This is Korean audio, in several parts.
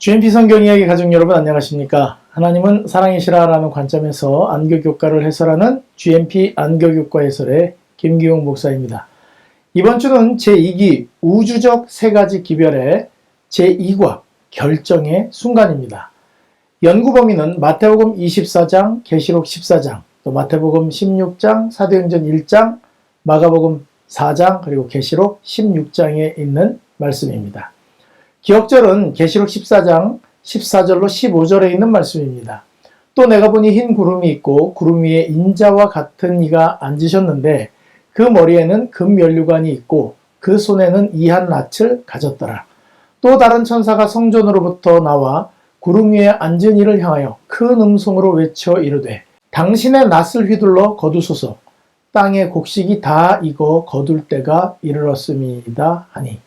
GMP 성경 이야기 가족 여러분 안녕하십니까? 하나님은 사랑이시라라는 관점에서 안교교과를 해설하는 GMP 안교교과 해설의 김기용 목사입니다. 이번 주는 제2기 우주적 세 가지 기별의 제2과 결정의 순간입니다. 연구 범위는 마태복음 24장, 계시록 14장, 또 마태복음 16장, 사도행전 1장, 마가복음 4장, 그리고 계시록 16장에 있는 말씀입니다. 기억절은 계시록 14장 14절로 15절에 있는 말씀입니다. 또 내가 보니 흰 구름이 있고 구름 위에 인자와 같은 이가 앉으셨는데 그 머리에는 금면류관이 있고 그 손에는 이한 낫을 가졌더라. 또 다른 천사가 성전으로부터 나와 구름 위에 앉은 이를 향하여 큰 음성으로 외쳐 이르되 당신의 낫을 휘둘러 거두소서. 땅의 곡식이 다 익어 거둘 때가 이르렀음이다 하니.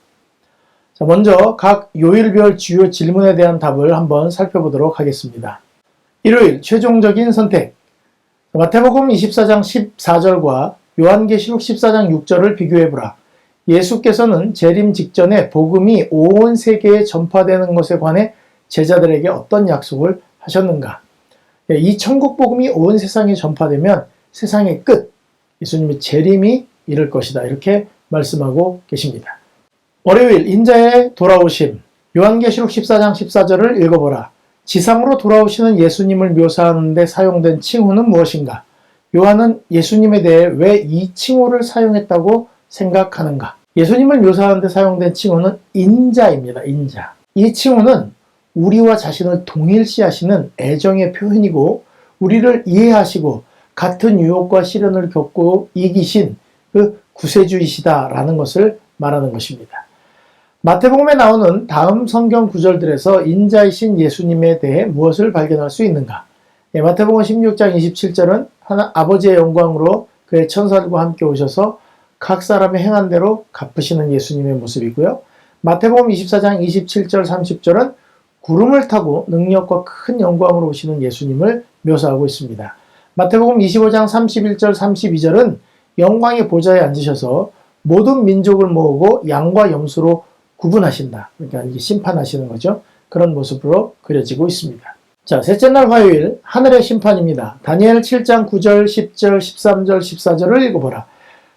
자, 먼저 각 요일별 주요 질문에 대한 답을 한번 살펴보도록 하겠습니다. 일요일 최종적인 선택. 마태복음 24장 14절과 요한계시록 14장 6절을 비교해보라. 예수께서는 재림 직전에 복음이 온 세계에 전파되는 것에 관해 제자들에게 어떤 약속을 하셨는가? 이 천국 복음이 온 세상에 전파되면 세상의 끝, 예수님의 재림이 이를 것이다. 이렇게 말씀하고 계십니다. 월요일 인자의 돌아오심. 요한계시록 14장 14절을 읽어보라. 지상으로 돌아오시는 예수님을 묘사하는 데 사용된 칭호는 무엇인가? 요한은 예수님에 대해 왜 이 칭호를 사용했다고 생각하는가? 예수님을 묘사하는 데 사용된 칭호는 인자입니다. 인자. 이 칭호는 우리와 자신을 동일시하시는 애정의 표현이고 우리를 이해하시고 같은 유혹과 시련을 겪고 이기신 그 구세주이시다라는 것을 말하는 것입니다. 마태복음에 나오는 다음 성경 구절들에서 인자이신 예수님에 대해 무엇을 발견할 수 있는가? 마태복음 16장 27절은 아버지의 영광으로 그의 천사들과 함께 오셔서 각 사람의 행한 대로 갚으시는 예수님의 모습이고요. 마태복음 24장 27절 30절은 구름을 타고 능력과 큰 영광으로 오시는 예수님을 묘사하고 있습니다. 마태복음 25장 31절 32절은 영광의 보좌에 앉으셔서 모든 민족을 모으고 양과 염소로 구분하신다. 그러니까 이게 심판하시는 거죠. 그런 모습으로 그려지고 있습니다. 자, 셋째 날 화요일 하늘의 심판입니다. 다니엘 7장 9절, 10절, 13절, 14절을 읽어보라.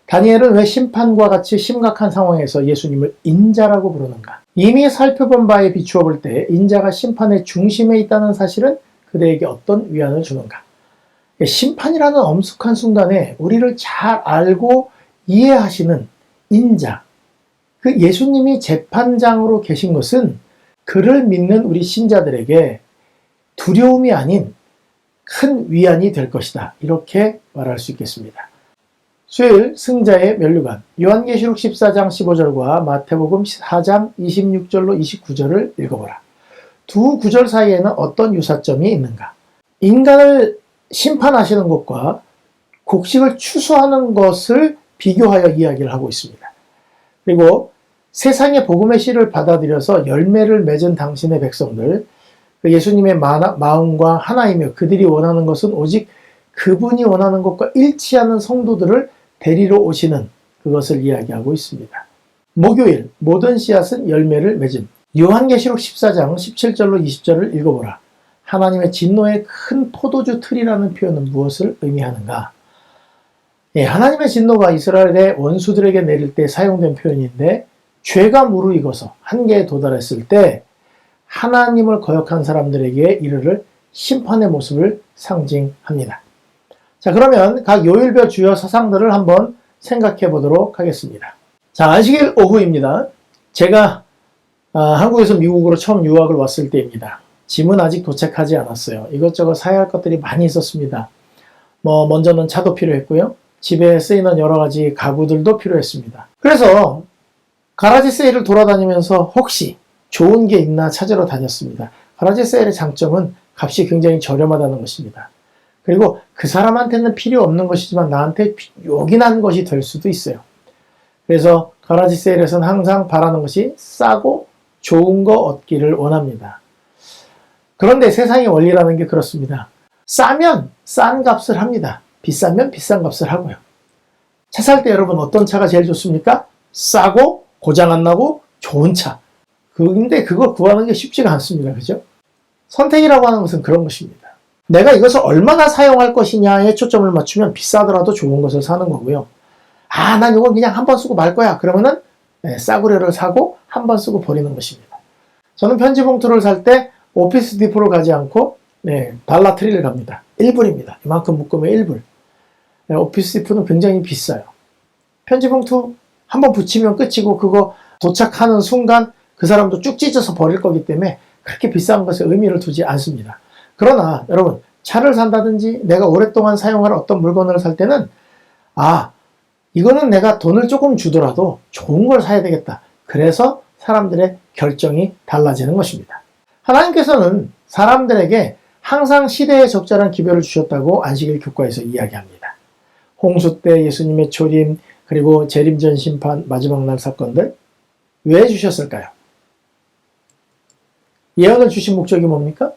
다니엘은 왜 심판과 같이 심각한 상황에서 예수님을 인자라고 부르는가? 이미 살펴본 바에 비추어 볼 때 인자가 심판의 중심에 있다는 사실은 그들에게 어떤 위안을 주는가? 심판이라는 엄숙한 순간에 우리를 잘 알고 이해하시는 인자, 그 예수님이 재판장으로 계신 것은 그를 믿는 우리 신자들에게 두려움이 아닌 큰 위안이 될 것이다. 이렇게 말할 수 있겠습니다. 수요일 승자의 면류관. 요한계시록 14장 15절과 마태복음 4장 26절로 29절을 읽어보라. 두 구절 사이에는 어떤 유사점이 있는가? 인간을 심판하시는 것과 곡식을 추수하는 것을 비교하여 이야기를 하고 있습니다. 그리고 세상의 복음의 씨를 받아들여서 열매를 맺은 당신의 백성들, 예수님의 마음과 하나이며 그들이 원하는 것은 오직 그분이 원하는 것과 일치하는 성도들을 데리러 오시는 그것을 이야기하고 있습니다. 목요일 모든 씨앗은 열매를 맺음. 요한계시록 14장 17절로 20절을 읽어보라. 하나님의 진노의 큰 포도주 틀이라는 표현은 무엇을 의미하는가? 하나님의 진노가 이스라엘의 원수들에게 내릴 때 사용된 표현인데 죄가 무르익어서 한계에 도달했을 때 하나님을 거역한 사람들에게 이르를 심판의 모습을 상징합니다. 자, 그러면 각 요일별 주요 사상들을 한번 생각해 보도록 하겠습니다. 자, 안식일 오후입니다. 제가 한국에서 미국으로 처음 유학을 왔을 때입니다. 짐은 아직 도착하지 않았어요. 이것저것 사야 할 것들이 많이 있었습니다. 먼저는 차도 필요했고요. 집에 쓰이는 여러 가지 가구들도 필요했습니다. 그래서 가라지 세일을 돌아다니면서 혹시 좋은 게 있나 찾으러 다녔습니다. 가라지 세일의 장점은 값이 굉장히 저렴하다는 것입니다. 그리고 그 사람한테는 필요 없는 것이지만 나한테 요긴한 것이 될 수도 있어요. 그래서 가라지 세일에서는 항상 바라는 것이 싸고 좋은 거 얻기를 원합니다. 그런데 세상의 원리라는 게 그렇습니다. 싸면 싼 값을 합니다. 비싸면 비싼 값을 하고요. 차 살 때 여러분 어떤 차가 제일 좋습니까? 싸고 고장 안 나고 좋은 차. 근데 그걸 구하는 게 쉽지가 않습니다. 그죠? 선택이라고 하는 것은 그런 것입니다. 내가 이것을 얼마나 사용할 것이냐에 초점을 맞추면 비싸더라도 좋은 것을 사는 거고요. 아, 난 이건 그냥 한 번 쓰고 말 거야. 그러면은 싸구려를 사고 한 번 쓰고 버리는 것입니다. 저는 편지 봉투를 살 때 오피스 디포를 가지 않고 달러트리를 갑니다. 1불입니다. 이만큼 묶으면 1불. 오피스 디포는 굉장히 비싸요. 편지 봉투 한 번 붙이면 끝이고 그거 도착하는 순간 그 사람도 쭉 찢어서 버릴 거기 때문에 그렇게 비싼 것에 의미를 두지 않습니다. 그러나 여러분, 차를 산다든지 내가 오랫동안 사용할 어떤 물건을 살 때는 이거는 내가 돈을 조금 주더라도 좋은 걸 사야 되겠다. 그래서 사람들의 결정이 달라지는 것입니다. 하나님께서는 사람들에게 항상 시대에 적절한 기별을 주셨다고 안식일 교과에서 이야기합니다. 홍수 때 예수님의 초림, 그리고 재림전 심판, 마지막 날 사건들 왜 주셨을까요? 예언을 주신 목적이 뭡니까?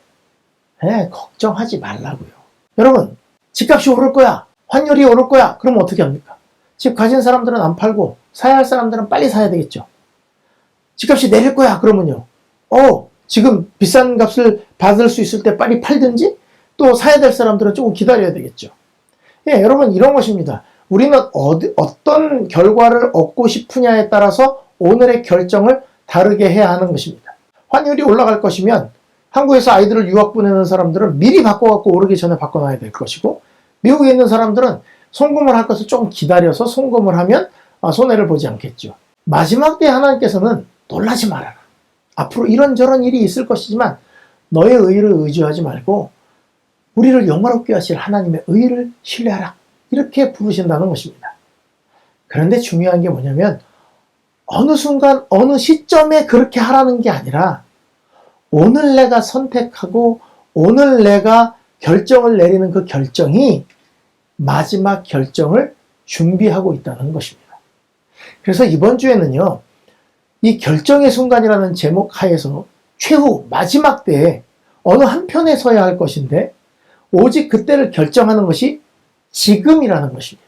걱정하지 말라고요. 여러분, 집값이 오를 거야. 환율이 오를 거야. 그럼 어떻게 합니까? 집 가진 사람들은 안 팔고 사야 할 사람들은 빨리 사야 되겠죠. 집값이 내릴 거야. 그러면요. 지금 비싼 값을 받을 수 있을 때 빨리 팔든지 또 사야 될 사람들은 조금 기다려야 되겠죠. 여러분, 이런 것입니다. 우리는 어떤 결과를 얻고 싶으냐에 따라서 오늘의 결정을 다르게 해야 하는 것입니다. 환율이 올라갈 것이면 한국에서 아이들을 유학 보내는 사람들은 미리 바꿔갖고 오르기 전에 바꿔놔야 될 것이고, 미국에 있는 사람들은 송금을 할 것을 조금 기다려서 송금을 하면 손해를 보지 않겠죠. 마지막 때 하나님께서는 놀라지 말아라. 앞으로 이런저런 일이 있을 것이지만 너의 의를 의지하지 말고 우리를 영화롭게 하실 하나님의 의를 신뢰하라. 이렇게 부르신다는 것입니다. 그런데 중요한 게 뭐냐면 어느 순간 어느 시점에 그렇게 하라는 게 아니라 오늘 내가 선택하고 오늘 내가 결정을 내리는 그 결정이 마지막 결정을 준비하고 있다는 것입니다. 그래서 이번 주에는요, 이 결정의 순간이라는 제목 하에서 최후 마지막 때에 어느 한편에 서야 할 것인데 오직 그때를 결정하는 것이 지금이라는 것입니다.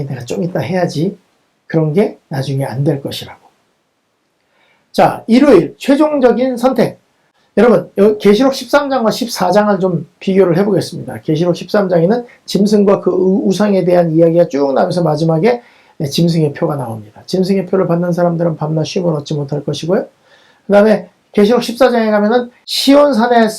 내가 좀 이따 해야지. 그런 게 나중에 안 될 것이라고. 자, 일요일 최종적인 선택. 여러분, 계시록 13장과 14장을 좀 비교를 해보겠습니다. 계시록 13장에는 짐승과 그 우상에 대한 이야기가 쭉 나오면서 마지막에 짐승의 표가 나옵니다. 짐승의 표를 받는 사람들은 밤낮 쉼을 얻지 못할 것이고요. 그 다음에 계시록 14장에 가면은 시온산의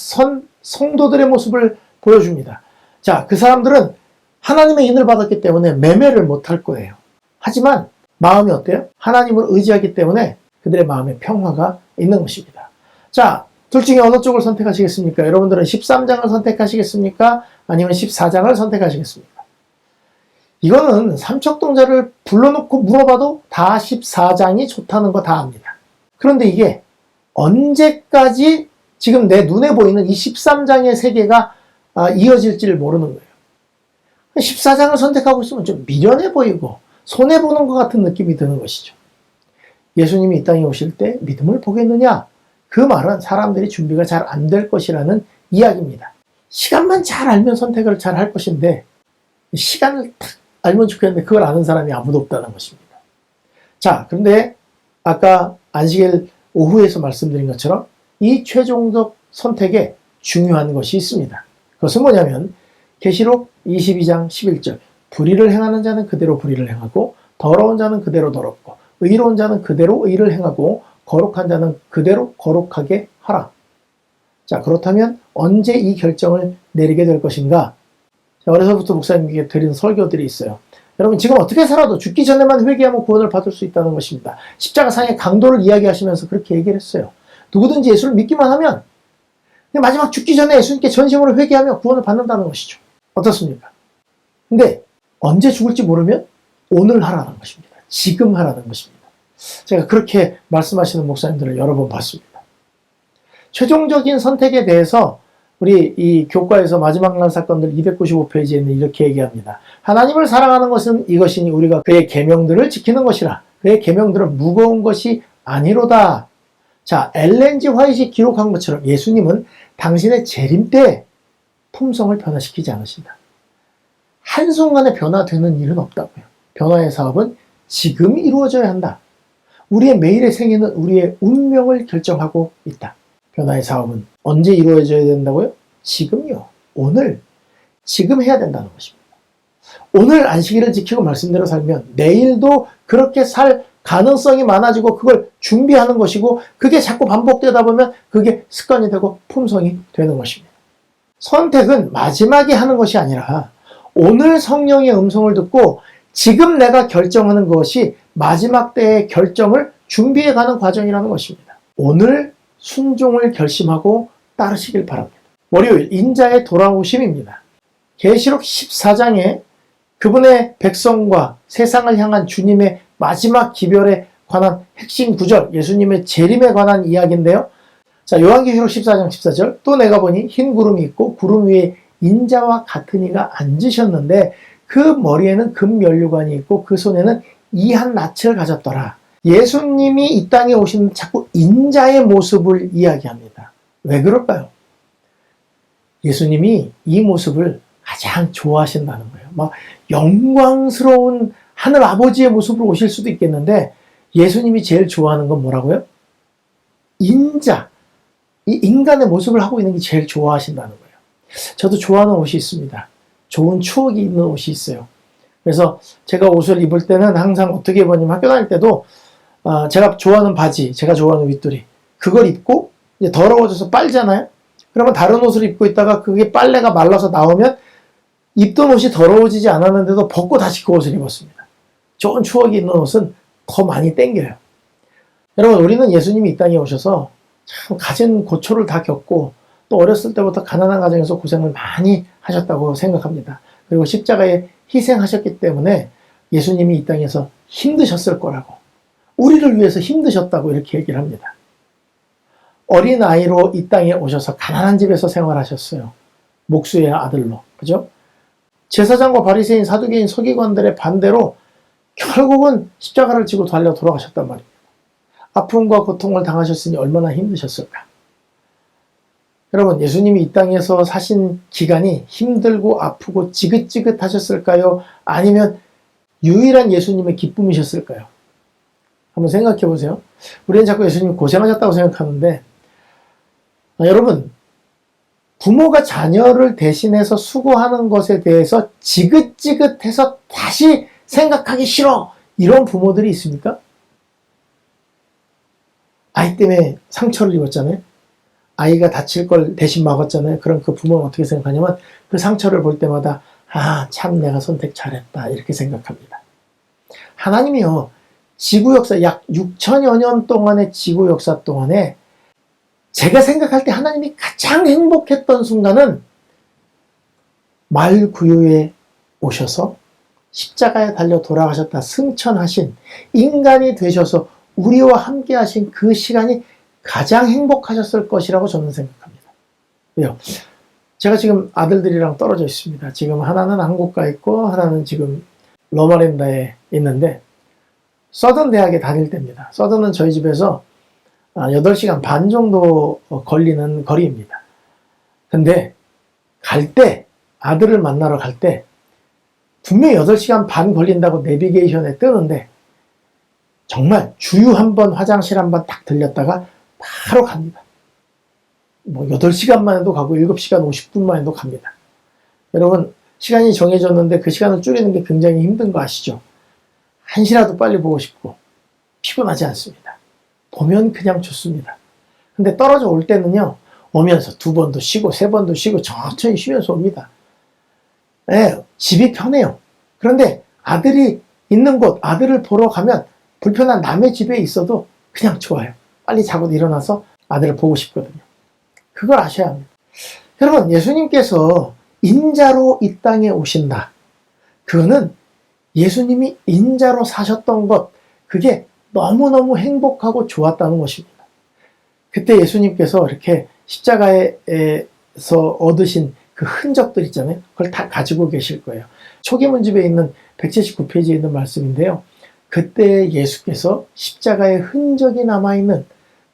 성도들의 모습을 보여줍니다. 자, 그 사람들은 하나님의 인을 받았기 때문에 매매를 못할 거예요. 하지만 마음이 어때요? 하나님을 의지하기 때문에 그들의 마음에 평화가 있는 것입니다. 자, 둘 중에 어느 쪽을 선택하시겠습니까? 여러분들은 13장을 선택하시겠습니까? 아니면 14장을 선택하시겠습니까? 이거는 삼척동자를 불러놓고 물어봐도 다 14장이 좋다는 거 다 압니다. 그런데 이게 언제까지 지금 내 눈에 보이는 이 13장의 세계가 이어질지를 모르는 거예요. 14장을 선택하고 있으면 좀 미련해 보이고 손해보는 것 같은 느낌이 드는 것이죠. 예수님이 이 땅에 오실 때 믿음을 보겠느냐? 그 말은 사람들이 준비가 잘 안 될 것이라는 이야기입니다. 시간만 잘 알면 선택을 잘 할 것인데 시간을 딱 알면 좋겠는데 그걸 아는 사람이 아무도 없다는 것입니다. 자, 그런데 아까 안식일 오후에서 말씀드린 것처럼 이 최종적 선택에 중요한 것이 있습니다. 그것은 뭐냐면 계시록 22장 11절 불의를 행하는 자는 그대로 불의를 행하고 더러운 자는 그대로 더럽고 의로운 자는 그대로 의를 행하고 거룩한 자는 그대로 거룩하게 하라. 자, 그렇다면 언제 이 결정을 내리게 될 것인가? 자, 어려서부터 목사님께 드린 설교들이 있어요. 여러분, 지금 어떻게 살아도 죽기 전에만 회개하면 구원을 받을 수 있다는 것입니다. 십자가상의 강도를 이야기하시면서 그렇게 얘기를 했어요. 누구든지 예수를 믿기만 하면 마지막 죽기 전에 예수님께 전심으로 회개하면 구원을 받는다는 것이죠. 어떻습니까? 근데 언제 죽을지 모르면 오늘 하라는 것입니다. 지금 하라는 것입니다. 제가 그렇게 말씀하시는 목사님들을 여러 번 봤습니다. 최종적인 선택에 대해서 우리 이 교과에서 마지막 날 사건들 295페이지에는 이렇게 얘기합니다. 하나님을 사랑하는 것은 이것이니 우리가 그의 계명들을 지키는 것이라. 그의 계명들은 무거운 것이 아니로다. 자, 엘렌 G 화이트이 기록한 것처럼 예수님은 당신의 재림 때 품성을 변화시키지 않으신다. 한순간에 변화되는 일은 없다고요. 변화의 사업은 지금 이루어져야 한다. 우리의 매일의 생애는 우리의 운명을 결정하고 있다. 변화의 사업은 언제 이루어져야 된다고요? 지금요. 오늘. 지금 해야 된다는 것입니다. 오늘 안식일을 지키고 말씀대로 살면 내일도 그렇게 살 가능성이 많아지고 그걸 준비하는 것이고, 그게 자꾸 반복되다 보면 그게 습관이 되고 품성이 되는 것입니다. 선택은 마지막에 하는 것이 아니라 오늘 성령의 음성을 듣고 지금 내가 결정하는 것이 마지막 때의 결정을 준비해가는 과정이라는 것입니다. 오늘 순종을 결심하고 따르시길 바랍니다. 월요일 인자의 돌아오심입니다. 계시록 14장에 그분의 백성과 세상을 향한 주님의 마지막 기별에 관한 핵심 구절, 예수님의 재림에 관한 이야기인데요. 자, 요한계시록 14장 14절, 또 내가 보니 흰 구름이 있고 구름 위에 인자와 같은 이가 앉으셨는데 그 머리에는 금면류관이 있고 그 손에는 이한 낯을 가졌더라. 예수님이 이 땅에 오시는 자꾸 인자의 모습을 이야기합니다. 왜 그럴까요? 예수님이 이 모습을 가장 좋아하신다는 거예요. 막 영광스러운 하늘 아버지의 모습으로 오실 수도 있겠는데 예수님이 제일 좋아하는 건 뭐라고요? 인자, 이 인간의 모습을 하고 있는 게 제일 좋아하신다는 거예요. 저도 좋아하는 옷이 있습니다. 좋은 추억이 있는 옷이 있어요. 그래서 제가 옷을 입을 때는 항상 어떻게 입었냐면 학교 다닐 때도 제가 좋아하는 바지, 제가 좋아하는 윗돌이 그걸 입고 이제 더러워져서 빨잖아요. 그러면 다른 옷을 입고 있다가 그게 빨래가 말라서 나오면 입던 옷이 더러워지지 않았는데도 벗고 다시 그 옷을 입었습니다. 좋은 추억이 있는 옷은 더 많이 땡겨요. 여러분, 우리는 예수님이 이 땅에 오셔서 참 가진 고초를 다 겪고 또 어렸을 때부터 가난한 가정에서 고생을 많이 하셨다고 생각합니다. 그리고 십자가에 희생하셨기 때문에 예수님이 이 땅에서 힘드셨을 거라고, 우리를 위해서 힘드셨다고 이렇게 얘기를 합니다. 어린아이로 이 땅에 오셔서 가난한 집에서 생활하셨어요. 목수의 아들로. 그죠? 제사장과 바리새인, 사두개인, 서기관들의 반대로 결국은 십자가를 지고 달려 돌아가셨단 말입니다. 아픔과 고통을 당하셨으니 얼마나 힘드셨을까. 여러분, 예수님이 이 땅에서 사신 기간이 힘들고 아프고 지긋지긋하셨을까요? 아니면 유일한 예수님의 기쁨이셨을까요? 한번 생각해 보세요. 우리는 자꾸 예수님이 고생하셨다고 생각하는데, 여러분, 부모가 자녀를 대신해서 수고하는 것에 대해서 지긋지긋해서 다시 생각하기 싫어, 이런 부모들이 있습니까? 아이 때문에 상처를 입었잖아요. 아이가 다칠 걸 대신 막았잖아요. 그럼 그 부모는 어떻게 생각하냐면 그 상처를 볼 때마다 참 내가 선택 잘했다, 이렇게 생각합니다. 하나님이요, 지구 역사 약 6천여 년 동안의 지구 역사 동안에 제가 생각할 때 하나님이 가장 행복했던 순간은 말구유에 오셔서 십자가에 달려 돌아가셨다 승천하신, 인간이 되셔서 우리와 함께 하신 그 시간이 가장 행복하셨을 것이라고 저는 생각합니다. 왜요? 제가 지금 아들들이랑 떨어져 있습니다. 지금 하나는 한국 가 있고 하나는 지금 러마랜다에 있는데 서든 대학에 다닐 때입니다. 서든은 저희 집에서 8시간 반 정도 걸리는 거리입니다. 근데 갈 때, 아들을 만나러 갈 때 분명히 8시간 반 걸린다고 내비게이션에 뜨는데 정말 주유 한 번, 화장실 한 번 딱 들렸다가 바로 갑니다. 8시간만 해도 가고 7시간 50분만 해도 갑니다. 여러분, 시간이 정해졌는데 그 시간을 줄이는 게 굉장히 힘든 거 아시죠? 한시라도 빨리 보고 싶고 피곤하지 않습니다. 보면 그냥 좋습니다. 근데 떨어져 올 때는요, 오면서 2번도 쉬고 3번도 쉬고 천천히 쉬면서 옵니다. 네, 집이 편해요. 그런데 아들이 있는 곳, 아들을 보러 가면 불편한 남의 집에 있어도 그냥 좋아요. 빨리 자고 일어나서 아들을 보고 싶거든요. 그걸 아셔야 합니다. 여러분, 예수님께서 인자로 이 땅에 오신다. 그거는 예수님이 인자로 사셨던 것, 그게 너무너무 행복하고 좋았다는 것입니다. 그때 예수님께서 이렇게 십자가에서 얻으신 그 흔적들 있잖아요. 그걸 다 가지고 계실 거예요. 초기문집에 있는 179페이지에 있는 말씀인데요. 그때 예수께서 십자가의 흔적이 남아있는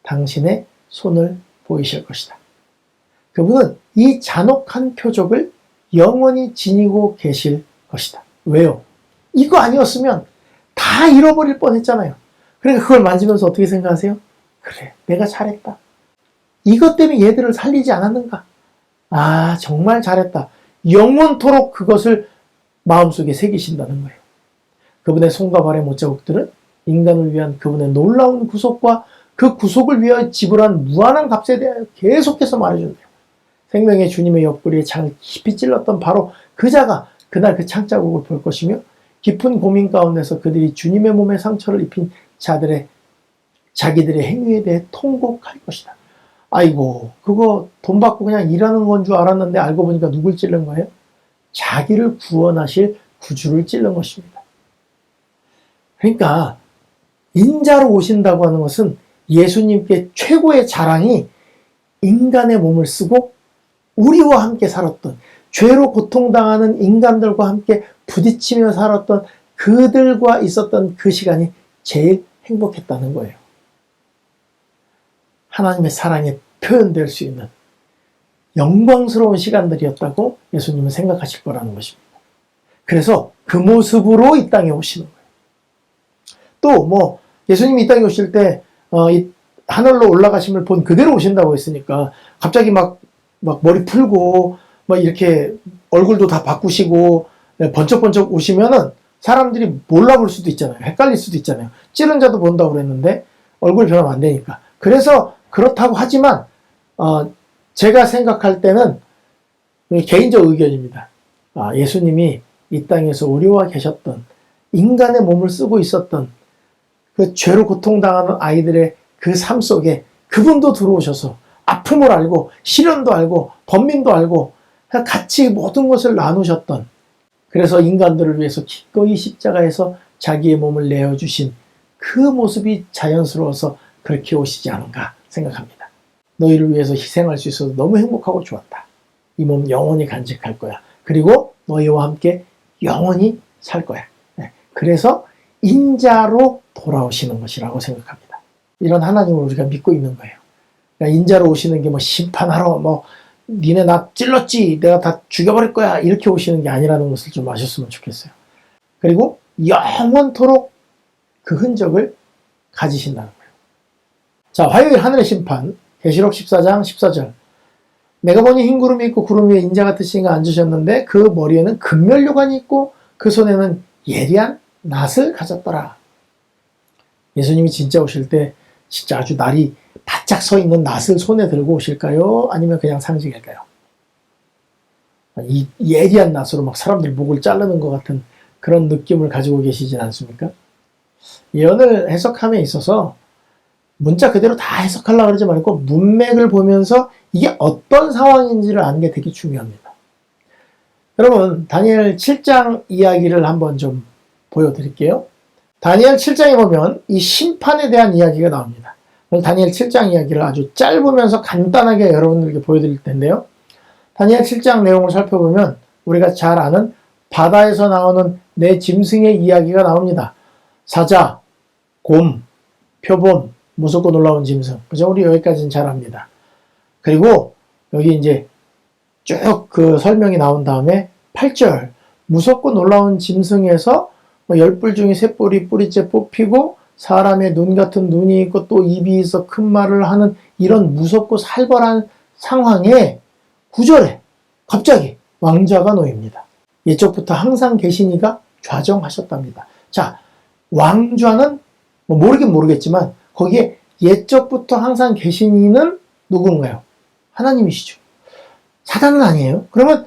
당신의 손을 보이실 것이다. 그분은 이 잔혹한 표적을 영원히 지니고 계실 것이다. 왜요? 이거 아니었으면 다 잃어버릴 뻔했잖아요. 그러니까 그걸 만지면서 어떻게 생각하세요? 그래, 내가 잘했다. 이것 때문에 얘들을 살리지 않았는가? 아, 정말 잘했다. 영원토록 그것을 마음속에 새기신다는 거예요. 그분의 손과 발의 못자국들은 인간을 위한 그분의 놀라운 구속과 그 구속을 위하여 지불한 무한한 값에 대하여 계속해서 말해준대요. 생명의 주님의 옆구리에 창을 깊이 찔렀던 바로 그 자가 그날 그 창자국을 볼 것이며 깊은 고민 가운데서 그들이 주님의 몸에 상처를 입힌 자기들의 행위에 대해 통곡할 것이다. 아이고, 그거 돈 받고 그냥 일하는 건 줄 알았는데 알고 보니까 누굴 찔른 거예요? 자기를 구원하실 구주를 찔른 것입니다. 그러니까 인자로 오신다고 하는 것은 예수님께 최고의 자랑이 인간의 몸을 쓰고 우리와 함께 살았던, 죄로 고통당하는 인간들과 함께 부딪히며 살았던 그들과 있었던 그 시간이 제일 행복했다는 거예요. 하나님의 사랑에 표현될 수 있는 영광스러운 시간들이었다고 예수님은 생각하실 거라는 것입니다. 그래서 그 모습으로 이 땅에 오시는 거예요. 또 예수님이 이 땅에 오실 때 하늘로 올라가심을 본 그대로 오신다고 했으니까 갑자기 막 머리 풀고 막 이렇게 얼굴도 다 바꾸시고 번쩍번쩍 오시면은 사람들이 몰라볼 수도 있잖아요. 헷갈릴 수도 있잖아요. 찌른 자도 본다고 그랬는데 얼굴 변하면 안 되니까. 그래서 그렇다고 하지만 제가 생각할 때는 개인적 의견입니다. 예수님이 이 땅에서 우리와 계셨던 인간의 몸을 쓰고 있었던 그 죄로 고통당하는 아이들의 그 삶 속에 그분도 들어오셔서 아픔을 알고 시련도 알고 번민도 알고 같이 모든 것을 나누셨던, 그래서 인간들을 위해서 기꺼이 십자가에서 자기의 몸을 내어주신 그 모습이 자연스러워서 그렇게 오시지 않은가 생각합니다. 너희를 위해서 희생할 수 있어서 너무 행복하고 좋았다. 이 몸 영원히 간직할 거야. 그리고 너희와 함께 영원히 살 거야. 그래서 인자로 돌아오시는 것이라고 생각합니다. 이런 하나님을 우리가 믿고 있는 거예요. 그러니까 인자로 오시는 게 심판하러 니네 나 찔렀지, 내가 다 죽여버릴 거야, 이렇게 오시는 게 아니라는 것을 좀 아셨으면 좋겠어요. 그리고 영원토록 그 흔적을 가지신다는 거예요. 자, 화요일 하늘의 심판, 계시록 14장 14절. 내가 보니 흰 구름이 있고 구름 위에 인자 같으신 이가 앉으셨는데 그 머리에는 금면류관이 있고 그 손에는 예리한 낫을 가졌더라. 예수님이 진짜 오실 때 진짜 아주 날이 바짝 서 있는 낫을 손에 들고 오실까요? 아니면 그냥 상징일까요? 이 예리한 낫으로 막 사람들 목을 자르는 것 같은 그런 느낌을 가지고 계시진 않습니까? 예언을 해석함에 있어서 문자 그대로 다 해석하려고 그러지 말고 문맥을 보면서 이게 어떤 상황인지를 아는 게 되게 중요합니다. 여러분, 다니엘 7장 이야기를 한번 좀 보여드릴게요. 다니엘 7장에 보면 이 심판에 대한 이야기가 나옵니다. 오늘 다니엘 7장 이야기를 아주 짧으면서 간단하게 여러분들께 보여드릴 텐데요. 다니엘 7장 내용을 살펴보면 우리가 잘 아는 바다에서 나오는 네 짐승의 이야기가 나옵니다. 사자, 곰, 표범, 무섭고 놀라운 짐승. 그죠? 우리 여기까지는 잘 압니다. 그리고 여기 이제 쭉 그 설명이 나온 다음에 8절, 무섭고 놀라운 짐승에서 10뿔 중에 3뿔이 뿌리째 뽑히고 사람의 눈 같은 눈이 있고 또 입이 있어 큰 말을 하는 이런 무섭고 살벌한 상황에 9절에 갑자기 왕좌가 놓입니다. 예적부터 항상 계신 이가 좌정하셨답니다. 자, 왕좌는 모르긴 모르겠지만 거기에 예적부터 항상 계신 이는 누군가요? 하나님이시죠. 사단은 아니에요. 그러면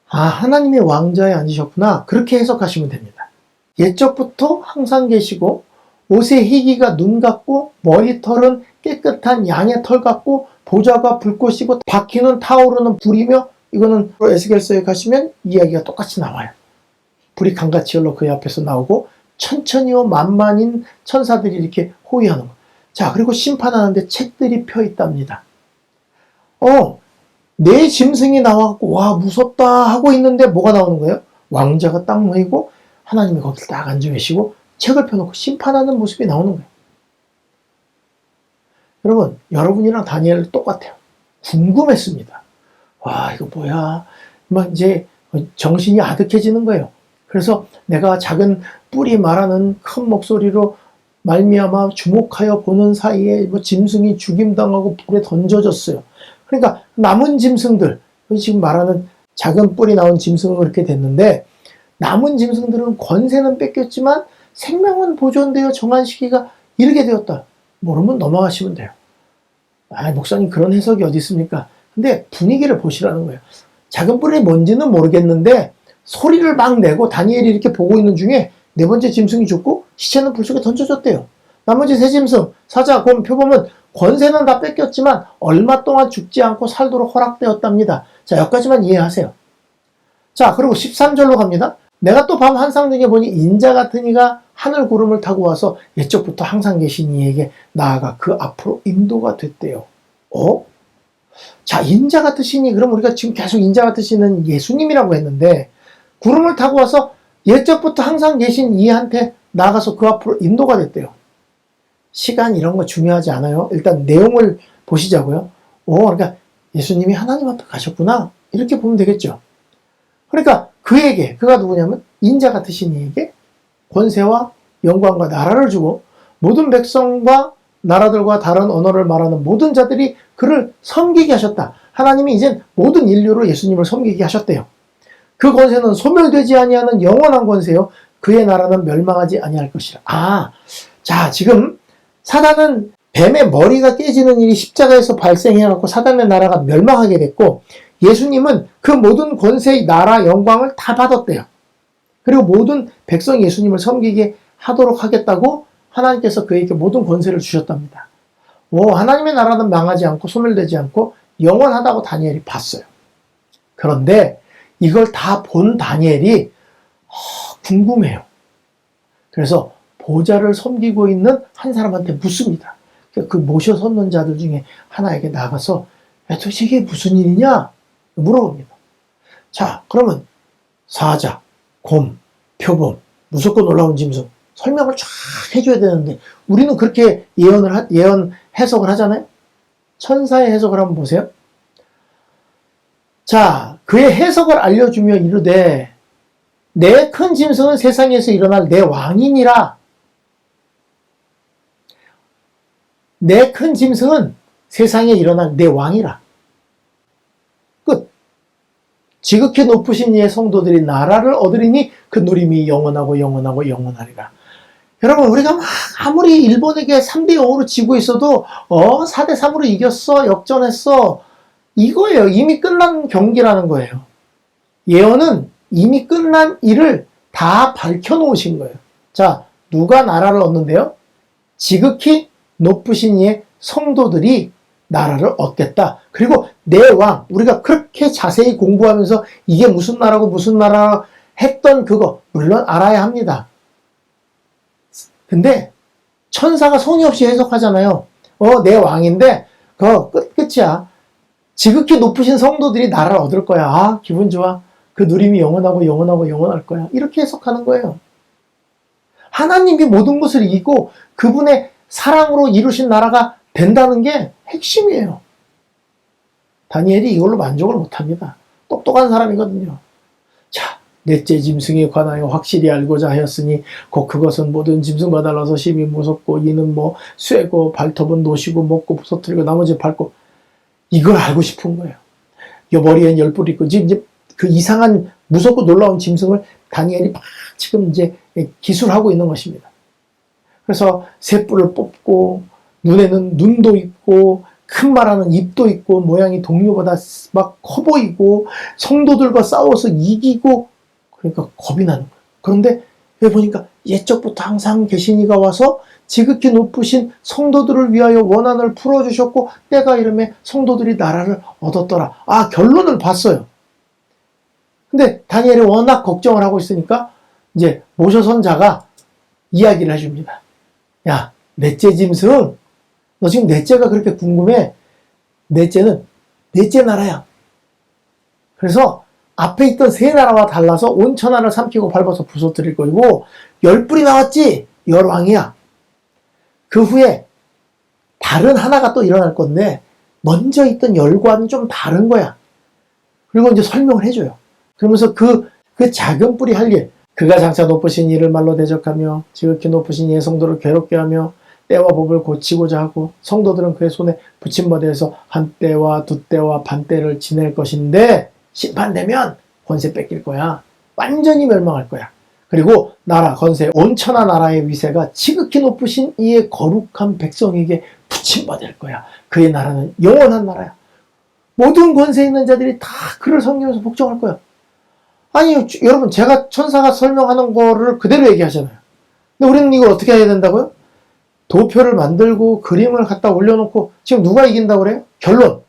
하나님의 왕좌에 앉으셨구나, 그렇게 해석하시면 됩니다. 예적부터 항상 계시고 옷의 희기가 눈 같고 머리털은 깨끗한 양의 털 같고 보좌가 불꽃이고 바퀴는 타오르는 불이며, 이거는 에스겔서에 가시면 이야기가 똑같이 나와요. 불이 강같이 흘러 그의 앞에서 나오고 천천히요 만만인 천사들이 이렇게 호위하는 거. 자, 그리고 심판하는데 책들이 펴 있답니다. 네 짐승이 나와갖고 와 무섭다 하고 있는데 뭐가 나오는 거예요? 왕자가 딱 모이고 하나님이 거기 딱 앉아 계시고 책을 펴놓고 심판하는 모습이 나오는 거예요. 여러분, 여러분이랑 다니엘 똑같아요. 궁금했습니다. 와, 이거 뭐야? 막 이제 정신이 아득해지는 거예요. 그래서 내가 작은 뿔이 말하는 큰 목소리로 말미암아 주목하여 보는 사이에 뭐 짐승이 죽임당하고 불에 던져졌어요. 그러니까 남은 짐승들, 지금 말하는 작은 뿔이 나온 짐승은 그렇게 됐는데, 남은 짐승들은 권세는 뺏겼지만 생명은 보존되어 정한 시기가 이르게 되었다. 모르면 넘어가시면 돼요. 아, 목사님 그런 해석이 어디 있습니까? 근데 분위기를 보시라는 거예요. 작은 뿔이 뭔지는 모르겠는데 소리를 막 내고 다니엘이 이렇게 보고 있는 중에 네 번째 짐승이 죽고 시체는 불 속에 던져졌대요. 나머지 세 짐승, 사자, 곰, 표범은 권세는 다 뺏겼지만 얼마 동안 죽지 않고 살도록 허락되었답니다. 자, 여기까지만 이해하세요. 자, 그리고 13절로 갑니다. 내가 또 밤 환상 중에 보니 인자 같은 이가 하늘 구름을 타고 와서 옛적부터 항상 계신 이에게 나아가 그 앞으로 인도가 됐대요. 자, 인자 같으신 이, 그럼 우리가 지금 계속 인자 같으시는 예수님이라고 했는데, 구름을 타고 와서 옛적부터 항상 계신 이한테 나아가서 그 앞으로 인도가 됐대요. 시간 이런 거 중요하지 않아요. 일단 내용을 보시자고요. 그러니까 예수님이 하나님 앞에 가셨구나. 이렇게 보면 되겠죠. 그러니까 그에게, 그가 누구냐면 인자 같으신 이에게 권세와 영광과 나라를 주고 모든 백성과 나라들과 다른 언어를 말하는 모든 자들이 그를 섬기게 하셨다. 하나님이 이젠 모든 인류로 예수님을 섬기게 하셨대요. 그 권세는 소멸되지 아니하는 영원한 권세요. 그의 나라는 멸망하지 아니할 것이라. 자, 지금 사단은 뱀의 머리가 깨지는 일이 십자가에서 발생해갖고 사단의 나라가 멸망하게 됐고, 예수님은 그 모든 권세의 나라 영광을 다 받았대요. 그리고 모든 백성 예수님을 섬기게 하도록 하겠다고 하나님께서 그에게 모든 권세를 주셨답니다. 하나님의 나라는 망하지 않고 소멸되지 않고 영원하다고 다니엘이 봤어요. 그런데 이걸 다 본 다니엘이 궁금해요. 그래서 보좌를 섬기고 있는 한 사람한테 묻습니다. 그 모셔 섰는 자들 중에 하나에게 나가서 도대체 이게 무슨 일이냐? 물어봅니다. 자, 그러면 사자, 곰, 표범, 무섭고 놀라운 짐승 설명을 쫙 해줘야 되는데 우리는 그렇게 예언 해석을 하잖아요. 천사의 해석을 한번 보세요. 자, 그의 해석을 알려주며 이르되 내 큰 짐승은 세상에서 일어날 내 왕이니라. 내 큰 짐승은 세상에 일어날 내 왕이라. 끝. 지극히 높으신 이의 성도들이 나라를 얻으리니 그 누림이 영원하고 영원하고 영원하리라. 여러분, 우리가 막 아무리 일본에게 3대 0으로 지고 있어도 4대 3으로 이겼어, 역전했어, 이거예요. 이미 끝난 경기라는 거예요. 예언은 이미 끝난 일을 다 밝혀놓으신 거예요. 자, 누가 나라를 얻는데요? 지극히 높으신 이의 성도들이 나라를 얻겠다. 그리고 내 왕, 우리가 그렇게 자세히 공부하면서 이게 무슨 나라고 무슨 나라 했던 그거 물론 알아야 합니다. 근데 천사가 성의 없이 해석하잖아요. 내 왕인데 그거 끝이야. 지극히 높으신 성도들이 나라를 얻을 거야. 기분 좋아. 그 누림이 영원하고 영원하고 영원할 거야. 이렇게 해석하는 거예요. 하나님이 모든 것을 이기고 그분의 사랑으로 이루신 나라가 된다는 게 핵심이에요. 다니엘이 이걸로 만족을 못합니다. 똑똑한 사람이거든요. 자, 넷째 짐승에 관하여 확실히 알고자 하였으니 곧 그것은 모든 짐승과 달라서 심히 무섭고 이는 쇠고 발톱은 노시고 먹고 부서뜨리고 나머지 밟고, 이걸 알고 싶은 거예요. 요 머리엔 10뿔 있고, 이제 그 이상한 무섭고 놀라운 짐승을 다니엘이 막 지금 이제 기술하고 있는 것입니다. 그래서 새 뿔을 뽑고, 눈에는 눈도 있고, 큰 말하는 입도 있고, 모양이 동료보다 막 커 보이고, 성도들과 싸워서 이기고, 그러니까 겁이 나는 거예요. 그런데 여기 보니까 옛적부터 항상 계신 이가 와서 지극히 높으신 성도들을 위하여 원한을 풀어주셨고 때가 이르매 성도들이 나라를 얻었더라. 결론을 봤어요. 근데 다니엘이 워낙 걱정을 하고 있으니까 이제 모셔선 자가 이야기를 해줍니다. 야, 넷째 짐승, 너 지금 넷째가 그렇게 궁금해? 넷째는 넷째 나라야. 그래서 앞에 있던 세 나라와 달라서 온 천하를 삼키고 밟아서 부서뜨릴 거고, 10뿔이 나왔지? 열왕이야. 그 후에 다른 하나가 또 일어날 건데 먼저 있던 열과는 좀 다른 거야. 그리고 이제 설명을 해줘요. 그러면서 그 작은 뿔이 할 일, 그가 장차 높으신 이를 말로 대적하며 지극히 높으신 이의 성도를 괴롭게 하며 때와 법을 고치고자 하고 성도들은 그의 손에 붙임바 되어서 한 때와 두 때와 반 때를 지낼 것인데 심판되면 권세 뺏길 거야. 완전히 멸망할 거야. 그리고 나라, 권세, 온천하 나라의 위세가 지극히 높으신 이의 거룩한 백성에게 붙임바 될 거야. 그의 나라는 영원한 나라야. 모든 권세 있는 자들이 다 그를 섬기면서 복종할 거야. 아니 여러분, 제가 천사가 설명하는 거를 그대로 얘기하잖아요. 근데 우리는 이걸 어떻게 해야 된다고요? 도표를 만들고 그림을 갖다 올려놓고 지금 누가 이긴다고 그래요? 결론,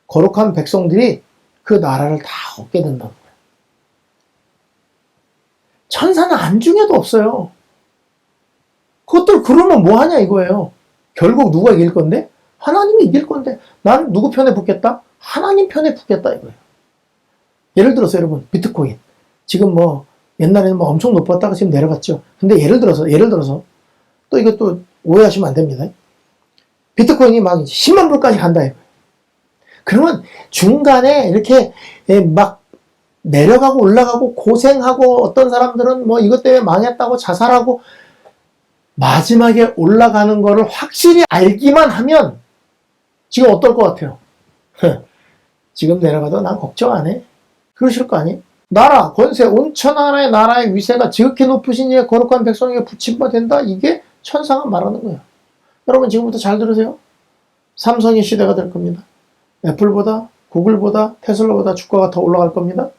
거룩한 백성들이 그 나라를 다 얻게 된다는 거예요. 천사는 안중에도 없어요. 그것들 그러면 뭐하냐 이거예요. 결국 누가 이길 건데? 하나님이 이길 건데 난 누구 편에 붙겠다? 하나님 편에 붙겠다 이거예요. 예를 들어서 여러분, 비트코인 지금 뭐 옛날에는 뭐 엄청 높았다가 지금 내려갔죠. 근데 예를 들어서 또 이것도 오해하시면 안 됩니다. 비트코인이 막 10만 불까지 간다 이거예요. 그러면 중간에 이렇게 막 내려가고 올라가고 고생하고 어떤 사람들은 뭐 이것 때문에 망했다고 자살하고 마지막에 올라가는 거를 확실히 알기만 하면 지금 어떨 것 같아요? 지금 내려가도 난 걱정 안 해. 그러실 거 아니에요? 나라, 권세, 온천하나의 나라의 위세가 지극히 높으신 이의 거룩한 백성에게 붙임바 된다? 이게 천사가 말하는 거예요. 여러분 지금부터 잘 들으세요. 삼성의 시대가 될 겁니다. 애플보다, 구글보다, 테슬라보다 주가가 더 올라갈 겁니다.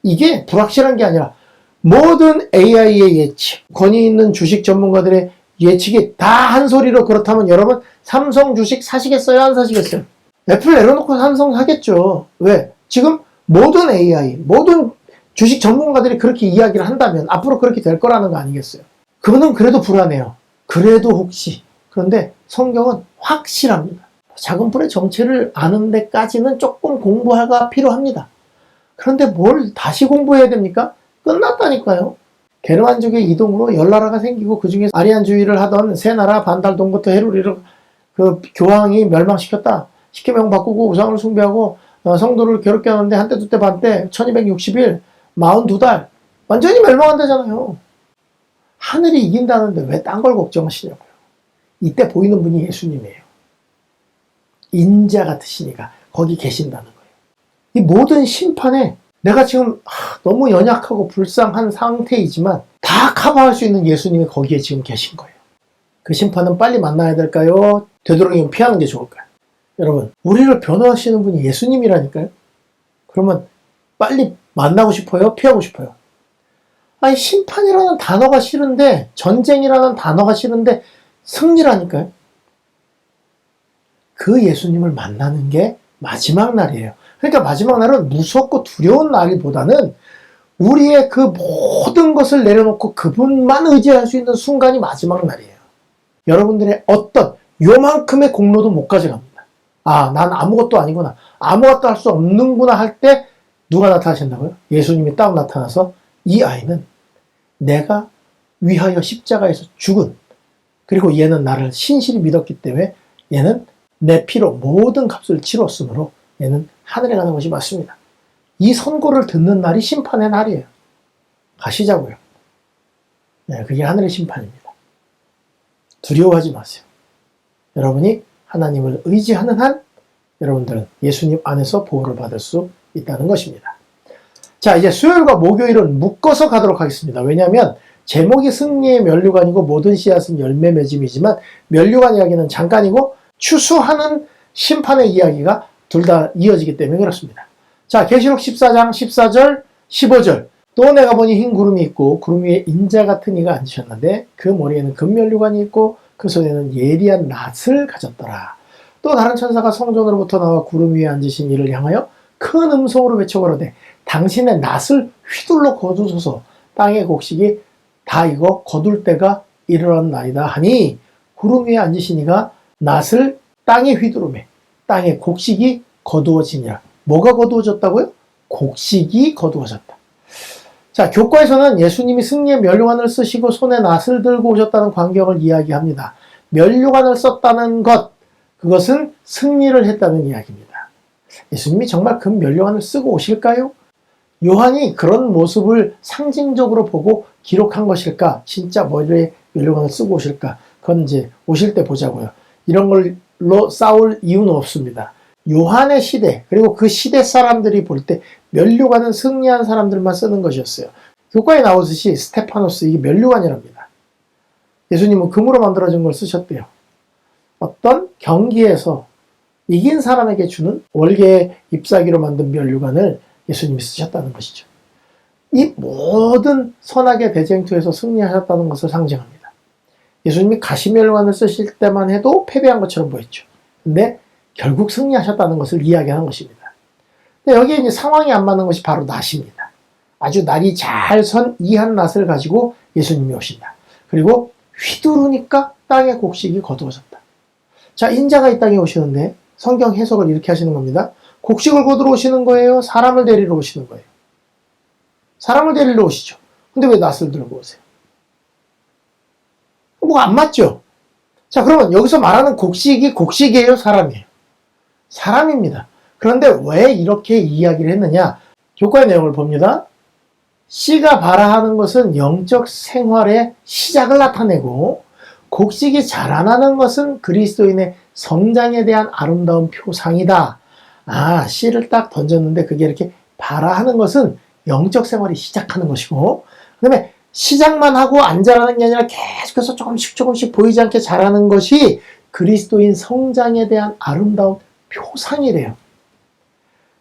이게 불확실한 게 아니라 모든 AI의 예측, 권위 있는 주식 전문가들의 예측이 다 한 소리로 그렇다면 여러분 삼성 주식 사시겠어요? 안 사시겠어요? 애플 내려놓고 삼성 사겠죠. 왜? 지금 모든 AI, 모든 주식 전문가들이 그렇게 이야기를 한다면 앞으로 그렇게 될 거라는 거 아니겠어요? 그거는 그래도 불안해요. 그래도 혹시. 그런데 성경은 확실합니다. 작은 불의 정체를 아는 데까지는 조금 공부가 필요합니다. 그런데 뭘 다시 공부해야 됩니까? 끝났다니까요. 게르만족의 이동으로 열 나라가 생기고 그 중에 아리안주의를 하던 세 나라 반달동부터 헤루리를 그 교황이 멸망시켰다. 십계명 바꾸고 우상을 숭배하고 성도를 괴롭게 하는데 한때 두때 반때 1260일 42달 완전히 멸망한다잖아요. 하늘이 이긴다는데 왜 딴 걸 걱정하시냐고요. 이때 보이는 분이 예수님이에요. 인자 같으시니까 거기 계신다는 거예요. 이 모든 심판에 내가 지금 너무 연약하고 불쌍한 상태이지만 다 커버할 수 있는 예수님이 거기에 지금 계신 거예요. 그 심판은 빨리 만나야 될까요? 되도록이면 피하는 게 좋을까요? 여러분, 우리를 변호하시는 분이 예수님이라니까요. 그러면 빨리 만나고 싶어요? 피하고 싶어요? 아니, 심판이라는 단어가 싫은데, 전쟁이라는 단어가 싫은데 승리라니까요. 그 예수님을 만나는 게 마지막 날이에요. 그러니까 마지막 날은 무섭고 두려운 날보다는 우리의 그 모든 것을 내려놓고 그분만 의지할 수 있는 순간이 마지막 날이에요. 여러분들의 어떤 요만큼의 공로도 못 가져갑니다. 아, 난 아무것도 아니구나. 아무것도 할 수 없는구나 할 때 누가 나타나신다고요? 예수님이 딱 나타나서 이 아이는 내가 위하여 십자가에서 죽은, 그리고 얘는 나를 신실히 믿었기 때문에 얘는 내 피로 모든 값을 치렀으므로 얘는 하늘에 가는 것이 맞습니다. 이 선고를 듣는 날이 심판의 날이에요. 가시자고요. 네, 그게 하늘의 심판입니다. 두려워하지 마세요. 여러분이 하나님을 의지하는 한 여러분들은 예수님 안에서 보호를 받을 수 있다는 것입니다. 자, 이제 수요일과 목요일은 묶어서 가도록 하겠습니다. 왜냐하면 제목이 승리의 면류관이고 모든 씨앗은 열매 맺음이지만 면류관 이야기는 잠깐이고 추수하는 심판의 이야기가 둘 다 이어지기 때문에 그렇습니다. 자, 계시록 14장 14절 15절 또 내가 보니 흰 구름이 있고 구름 위에 인자 같은 이가 앉으셨는데 그 머리에는 금면류관이 있고 그 손에는 예리한 낫을 가졌더라. 또 다른 천사가 성전으로부터 나와 구름 위에 앉으신 이를 향하여 큰 음성으로 외쳐가로되 당신의 낫을 휘둘러 거두소서. 땅의 곡식이 다 익어 거둘 때가 이르렀나이다 하니 구름 위에 앉으신 이가 낫을 땅에 휘두르매 땅의 곡식이 거두어지니라. 뭐가 거두어졌다고요? 곡식이 거두어졌다. 자, 교과에서는 예수님이 승리의 면류관을 쓰시고 손에 낫을 들고 오셨다는 광경을 이야기합니다. 면류관을 썼다는 것, 그것은 승리를 했다는 이야기입니다. 예수님이 정말 그 면류관을 쓰고 오실까요? 요한이 그런 모습을 상징적으로 보고 기록한 것일까? 진짜 머리에 멸류관을 쓰고 오실까? 그건 이제 오실 때 보자고요. 이런 걸로 싸울 이유는 없습니다. 요한의 시대, 그리고 그 시대 사람들이 볼 때 멸류관은 승리한 사람들만 쓰는 것이었어요. 교과에 나오듯이 스테파노스, 이게 멸류관이랍니다. 예수님은 금으로 만들어진 걸 쓰셨대요. 어떤 경기에서 이긴 사람에게 주는 월계 잎사귀로 만든 멸류관을 예수님이 쓰셨다는 것이죠. 이 모든 선악의 대쟁투에서 승리하셨다는 것을 상징합니다. 예수님이 가시멸관을 쓰실 때만 해도 패배한 것처럼 보였죠. 근데 결국 승리하셨다는 것을 이야기하는 것입니다. 근데 여기에 이제 상황이 안 맞는 것이 바로 낫입니다. 아주 날이 잘 선 이한 낫을 가지고 예수님이 오신다. 그리고 휘두르니까 땅의 곡식이 거두어졌다. 자, 인자가 이 땅에 오시는데 성경 해석을 이렇게 하시는 겁니다. 곡식을 거두러 오시는 거예요? 사람을 데리러 오시는 거예요? 사람을 데리러 오시죠. 근데 왜 낫을 들고 오세요? 뭐가 안 맞죠? 자, 그러면 여기서 말하는 곡식이 곡식이에요? 사람이에요? 사람입니다. 그런데 왜 이렇게 이야기를 했느냐? 교과의 내용을 봅니다. 씨가 발아하는 것은 영적 생활의 시작을 나타내고 곡식이 자라나는 것은 그리스도인의 성장에 대한 아름다운 표상이다. 아, 씨를 딱 던졌는데 그게 이렇게 발아하는 것은 영적 생활이 시작하는 것이고, 그 다음에 시작만 하고 안 자라는 게 아니라 계속해서 조금씩 보이지 않게 자라는 것이 그리스도인 성장에 대한 아름다운 표상이래요.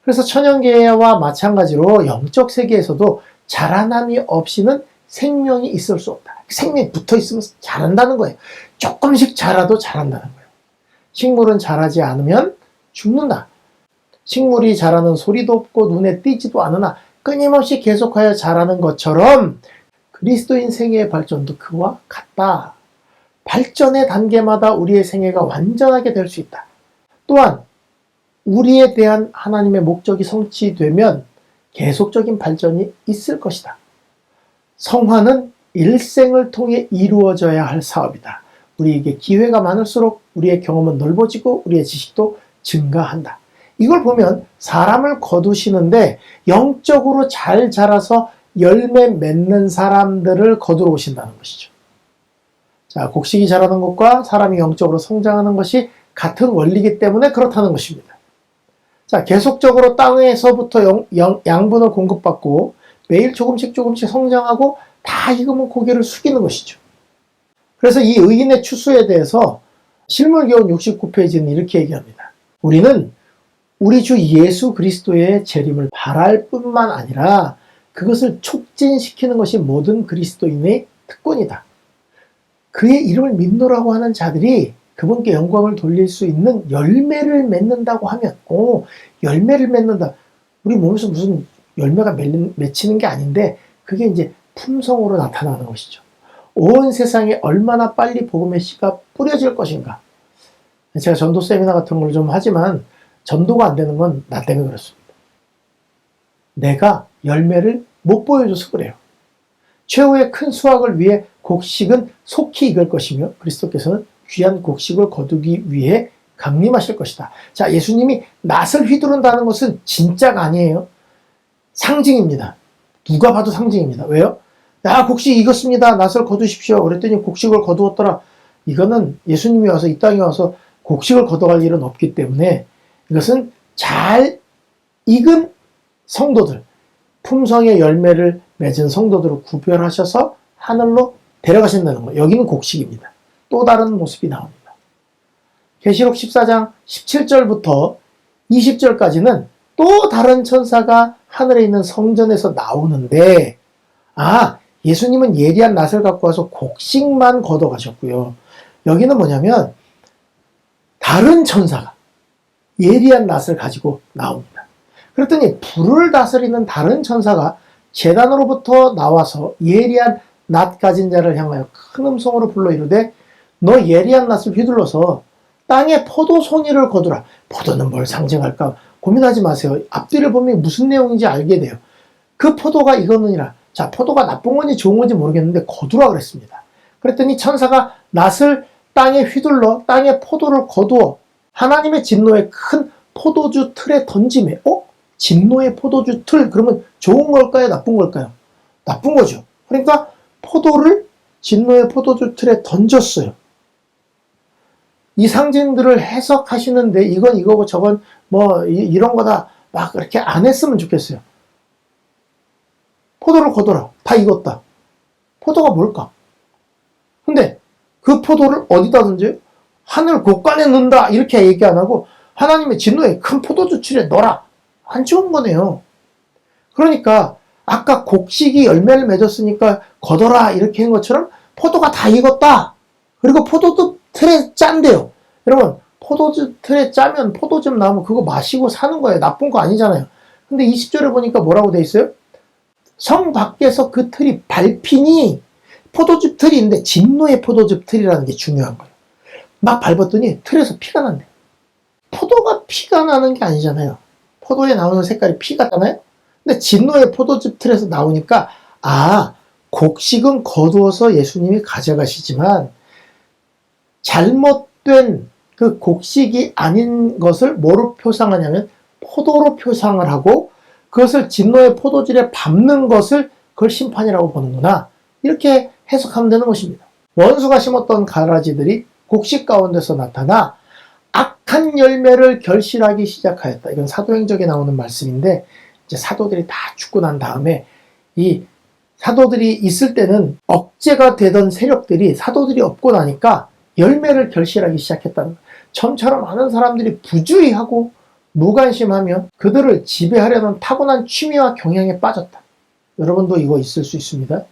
그래서 천연계와 마찬가지로 영적 세계에서도 자라남이 없이는 생명이 있을 수 없다. 생명이 붙어 있으면 자란다는 거예요. 조금씩 자라도 자란다는 거예요. 식물은 자라지 않으면 죽는다. 식물이 자라는 소리도 없고 눈에 띄지도 않으나 끊임없이 계속하여 자라는 것처럼 그리스도인 생애의 발전도 그와 같다. 발전의 단계마다 우리의 생애가 완전하게 될 수 있다. 또한 우리에 대한 하나님의 목적이 성취되면 계속적인 발전이 있을 것이다. 성화는 일생을 통해 이루어져야 할 사업이다. 우리에게 기회가 많을수록 우리의 경험은 넓어지고 우리의 지식도 증가한다. 이걸 보면 사람을 거두시는데 영적으로 잘 자라서 열매 맺는 사람들을 거두러 오신다는 것이죠. 자, 곡식이 자라는 것과 사람이 영적으로 성장하는 것이 같은 원리이기 때문에 그렇다는 것입니다. 자, 계속적으로 땅에서부터 양분을 공급받고 매일 조금씩 성장하고 다 익으면 고개를 숙이는 것이죠. 그래서 이 의인의 추수에 대해서 실물교훈 69페이지는 이렇게 얘기합니다. 우리는 우리 주 예수 그리스도의 재림을 바랄 뿐만 아니라 그것을 촉진시키는 것이 모든 그리스도인의 특권이다. 그의 이름을 믿노라고 하는 자들이 그분께 영광을 돌릴 수 있는 열매를 맺는다고 하면, 열매를 맺는다. 우리 몸에서 무슨 열매가 맺히는 게 아닌데 그게 이제 품성으로 나타나는 것이죠. 온 세상에 얼마나 빨리 복음의 씨가 뿌려질 것인가. 제가 전도 세미나 같은 걸 좀 하지만 전도가 안 되는 건 나 때문에 그렇습니다. 내가 열매를 못 보여줘서 그래요. 최후의 큰 수확을 위해 곡식은 속히 익을 것이며 그리스도께서는 귀한 곡식을 거두기 위해 강림하실 것이다. 자, 예수님이 낫을 휘두른다는 것은 진짜가 아니에요. 상징입니다. 누가 봐도 상징입니다. 왜요? 야, 곡식 익었습니다. 낫을 거두십시오. 그랬더니 곡식을 거두었더라. 이거는 예수님이 와서 이 땅에 와서 곡식을 거둬갈 일은 없기 때문에 이것은 잘 익은 성도들, 품성의 열매를 맺은 성도들을 구별하셔서 하늘로 데려가신다는 거예요. 여기는 곡식입니다. 또 다른 모습이 나옵니다. 계시록 14장 17절부터 20절까지는 또 다른 천사가 하늘에 있는 성전에서 나오는데, 예수님은 예리한 낫을 갖고 와서 곡식만 걷어가셨고요. 여기는 뭐냐면 다른 천사가 예리한 낫을 가지고 나옵니다. 그랬더니 불을 다스리는 다른 천사가 제단으로부터 나와서 예리한 낫 가진 자를 향하여 큰 음성으로 불러 이르되 너 예리한 낫을 휘둘러서 땅에 포도 송이를 거두라. 포도는 뭘 상징할까 고민하지 마세요. 앞뒤를 보면 무슨 내용인지 알게 돼요. 그 포도가 익었느니라. 자, 포도가 나쁜 건지 좋은 건지 모르겠는데 거두라 그랬습니다. 그랬더니 천사가 낫을 땅에 휘둘러 땅에 포도를 거두어 하나님의 진노의 큰 포도주 틀에 던짐에 진노의 포도주 틀, 그러면 좋은 걸까요? 나쁜 걸까요? 나쁜 거죠. 그러니까 포도를 진노의 포도주 틀에 던졌어요. 이 상징들을 해석하시는데 이건 이거고 저건 뭐 이런 거다 막 그렇게 안 했으면 좋겠어요. 포도를 거둬라. 다 익었다. 포도가 뭘까? 근데 그 포도를 어디다 던져요? 하늘 곳간에 넣는다 이렇게 얘기 안 하고 하나님의 진노에 큰 포도주 틀에 넣어라. 안 좋은 거네요. 그러니까 아까 곡식이 열매를 맺었으니까 거둬라 이렇게 한 것처럼 포도가 다 익었다. 그리고 포도주 틀에 짠대요. 여러분 포도주 틀에 짜면 포도즙 나오면 그거 마시고 사는 거예요. 나쁜 거 아니잖아요. 근데 20절에 보니까 뭐라고 돼 있어요? 성 밖에서 그 틀이 밟히니 포도즙 틀인데 진노의 포도즙 틀이라는 게 중요한 거예요. 막 밟았더니 틀에서 피가 난대요. 포도가 피가 나는 게 아니잖아요. 포도에 나오는 색깔이 피 같잖아요. 근데 진노의 포도즙 틀에서 나오니까 곡식은 거두어서 예수님이 가져가시지만 잘못된 그 곡식이 아닌 것을 뭐로 표상하냐면 포도로 표상을 하고 그것을 진노의 포도즙에 밟는 것을 그걸 심판이라고 보는구나. 이렇게 해석하면 되는 것입니다. 원수가 심었던 가라지들이 곡식 가운데서 나타나 악한 열매를 결실하기 시작하였다. 이건 사도행전에 나오는 말씀인데 이제 사도들이 다 죽고 난 다음에 이 사도들이 있을 때는 억제가 되던 세력들이 사도들이 없고 나니까 열매를 결실하기 시작했다는 거예요. 점처럼 많은 사람들이 부주의하고 무관심하며 그들을 지배하려는 타고난 취미와 경향에 빠졌다. 여러분도 이거 있을 수 있습니다.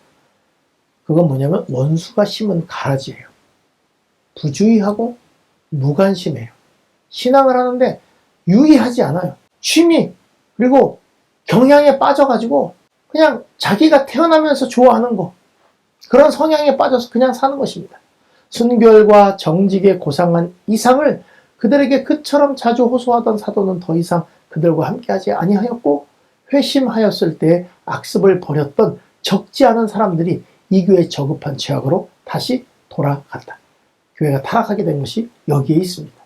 그건 뭐냐면 원수가 심은 가라지예요. 부주의하고 무관심해요. 신앙을 하는데 유의하지 않아요. 취미 그리고 경향에 빠져가지고 그냥 자기가 태어나면서 좋아하는 거 그런 성향에 빠져서 그냥 사는 것입니다. 순결과 정직에 고상한 이상을 그들에게 그처럼 자주 호소하던 사도는 더 이상 그들과 함께하지 아니하였고 회심하였을 때 악습을 버렸던 적지 않은 사람들이 이 교회에 저급한 죄악으로 다시 돌아갔다. 교회가 타락하게 된 것이 여기에 있습니다.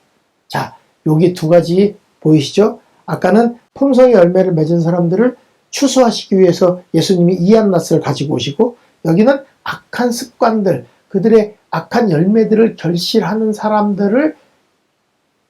자, 여기 두 가지 보이시죠? 아까는 품성의 열매를 맺은 사람들을 추수하시기 위해서 예수님이 이한낫을 가지고 오시고 여기는 악한 습관들, 그들의 악한 열매들을 결실하는 사람들을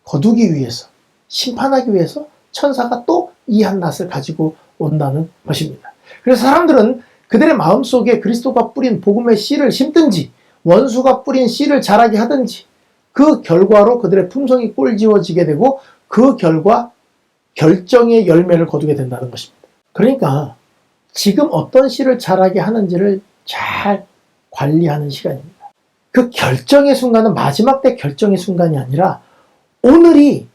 거두기 위해서, 심판하기 위해서 천사가 또 이한낫을 가지고 온다는 것입니다. 그래서 사람들은 그들의 마음속에 그리스도가 뿌린 복음의 씨를 심든지 원수가 뿌린 씨를 자라게 하든지 그 결과로 그들의 품성이 꼴지워지게 되고 그 결과 결정의 열매를 거두게 된다는 것입니다. 그러니까 지금 어떤 씨를 자라게 하는지를 잘 관리하는 시간입니다. 그 결정의 순간은 마지막 때 결정의 순간이 아니라 오늘이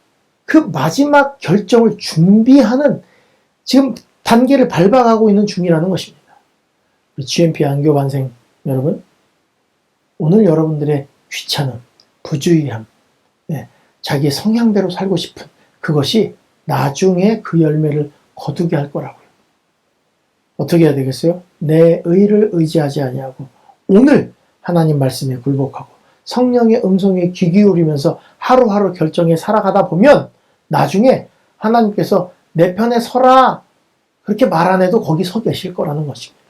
그 마지막 결정을 준비하는 지금 단계를 밟아가고 있는 중이라는 것입니다. 우리 GMP 안교 반생 여러분, 오늘 여러분들의 귀찮음, 부주의함, 자기의 성향대로 살고 싶은 그것이 나중에 그 열매를 거두게 할 거라고요. 어떻게 해야 되겠어요? 내 의를 의지하지 아니하고 오늘 하나님 말씀에 굴복하고 성령의 음성에 귀 기울이면서 하루하루 결정에 살아가다 보면 나중에 하나님께서 내 편에 서라 그렇게 말 안 해도 거기 서 계실 거라는 것입니다.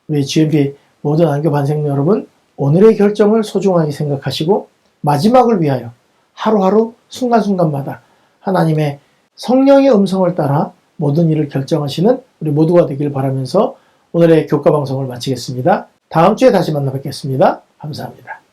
우리 GMP 모든 안교 반생 여러분, 오늘의 결정을 소중하게 생각하시고 마지막을 위하여 하루하루 순간순간마다 하나님의 성령의 음성을 따라 모든 일을 결정하시는 우리 모두가 되길 바라면서 오늘의 교과 방송을 마치겠습니다. 다음 주에 다시 만나 뵙겠습니다. 감사합니다.